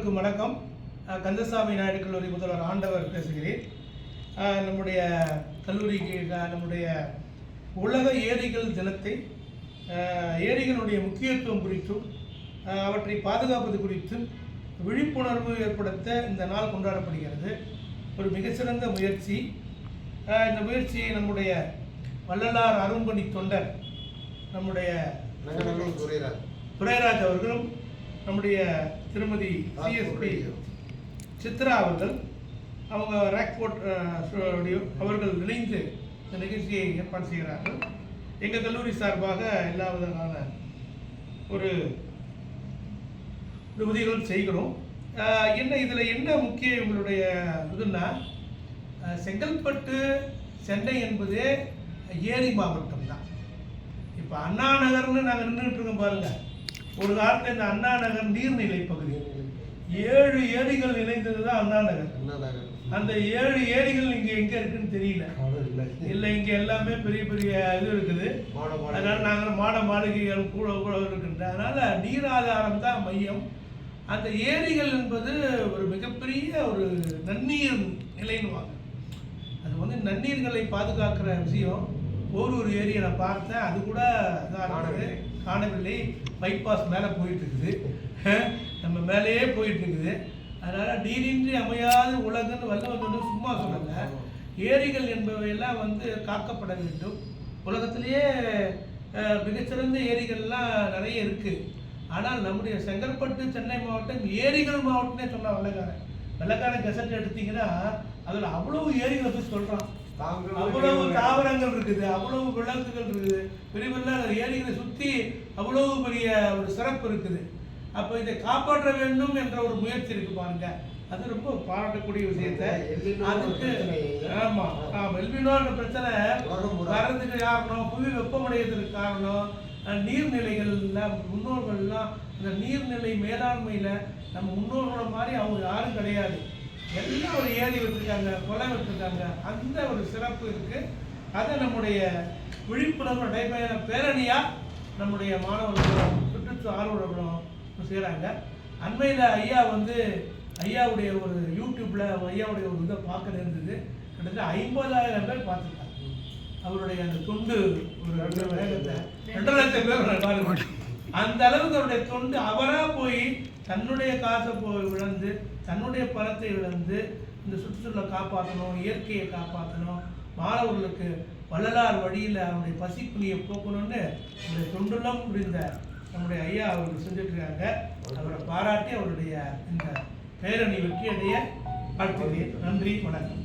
அனைவருக்கும் வணக்கம். கந்தசாமி நாயுடு கல்லூரி முதல்வர் ஆண்டவர் பேசுகிறேன். நம்முடைய கல்லூரிக்கு நம்முடைய உலக ஏரிகள் தினத்தை ஏரிகளுடைய முக்கியத்துவம் குறித்தும் அவற்றை பாதுகாப்பது குறித்தும் விழிப்புணர்வு ஏற்படுத்த இந்த நாள் கொண்டாடப்படுகிறது. ஒரு மிகச்சிறந்த முயற்சி. இந்த முயற்சியை நம்முடைய வள்ளலார் அரும்பணி தொண்டர் நம்முடைய துரைராஜ் அவர்களும் நம்முடைய திருமதி சிஎஸ்பி சித்ரா அவர்கள் அவங்க ராக்போர்ட் அவர்கள் இணைந்து இந்த நிகழ்ச்சியை ஏற்பாடு செய்கிறார்கள். எங்கள் கல்லூரி சார்பாக எல்லா விதமான ஒரு உதவிகள் செய்கிறோம். இதில் என்ன முக்கிய உங்களுடைய இதுன்னா, செங்கல்பட்டு சென்னை என்பதே ஏரி மாவட்டம் தான். இப்போ அண்ணா நகர்னு நாங்கள் நின்றுட்டு இருக்கோம் பாருங்க. ஒரு காலத்தில் இந்த அண்ணா நகர் நீர்நிலை பகுதி 7 ஏரிகள் இணைந்தது தான் அண்ணா நகர். அந்த 7 ஏரிகள் இங்கே எங்கே இருக்குன்னு தெரியல. இல்லை, இங்கே எல்லாமே பெரிய பெரிய இது இருக்குது. அதனால நாங்கள் மாட மாளிகைகள் கூட இருக்கின்ற, அதனால நீர் ஆதாரம் தான் மையம். அந்த ஏரிகள் என்பது ஒரு மிகப்பெரிய ஒரு நன்னீர் நிலைன்னுவாங்க. அது வந்து நன்னீர்களை பாதுகாக்கிற விஷயம். ஒரு ஏரியை நான் பார்த்தேன், அது கூட காணவில்லை. பைபாஸ் மேலே போயிட்டு இருக்குது, நம்ம மேலேயே போயிட்டு இருக்குது. அதனால் நீரின்றி அமையாது உலகன்னு வல்லவன் வந்து சும்மா சொல்லலை. ஏரிகள் என்பவையெல்லாம் வந்து காக்கப்பட வேண்டும். உலகத்திலேயே மிகச்சிறந்த ஏரிகள்லாம் நிறைய இருக்குது. ஆனால் நம்முடைய செங்கல்பட்டு சென்னை மாவட்டம் ஏரிகள் மாவட்டம்னே சொன்னால் வெள்ளக்காரன் கெசட் எடுத்தீங்கன்னா அதில் அவ்வளவு ஏரிகளை போய் சொல்கிறான். அவ்வளவு தாவரங்கள் இருக்குது, அவ்வளவு விளக்குகள் இருக்குது, பெரிய பெரிய ஏரிகளை சுற்றி அவ்வளவு பெரிய ஒரு சிறப்பு இருக்குது. அப்போ இதை காப்பாற்ற வேண்டும் என்ற ஒரு முயற்சி இருக்கு பாருங்க. அது ரொம்ப பாராட்டக்கூடிய விஷயத்தை. அதுக்கு எல்பினோன்ற பிரச்சனை வர்றதுக்கு காரணம், புவி வெப்பமடைகிறதுக்கு காரணம் நீர்நிலைகள்ல முன்னோர்கள்லாம் இந்த நீர்நிலை மேலாண்மையில நம்ம முன்னோர்கள மாதிரி அவங்க யாரும் கிடையாது. எல்லாம் ஒரு ஏரி வச்சுருக்காங்க, கொலை வச்சுருக்காங்க. அந்த ஒரு சிறப்பு இருக்குது. அதை நம்முடைய விழிப்புணர்வு நடைபெற பேரணியாக நம்முடைய மாணவர்களும் சுற்றுச்சூழல் ஆர்வலர்களும் செய்கிறாங்க. அண்மையில் ஐயாவுடைய ஒரு யூடியூப்பில் ஐயாவுடைய ஒரு இதை பார்க்க இருந்தது. கிட்டத்தட்ட 50,000 பேர் பார்த்துருக்காங்க. அவருடைய அந்த தொண்டு ஒரு 2 லட்சம் பேர். அந்த அளவுக்கு அவருடைய தொண்டு, அவராக போய் தன்னுடைய காசை இழந்து, தன்னுடைய பணத்தை இழந்து இந்த சுற்றுச்சூழலை காப்பாற்றணும், இயற்கையை காப்பாற்றணும், மாணவர்களுக்கு வள்ளலார் வழியில் அவருடைய பசிப்புலியை போக்கணும்னு அவருடைய தொண்டுலாம் புரிந்த நம்முடைய ஐயா அவர்கள் செஞ்சுருக்காங்க. அவரை பாராட்டி அவருடைய இந்த பேரணி வெற்றியடைய வாழ்த்துகிறேன். நன்றி, வணக்கம்.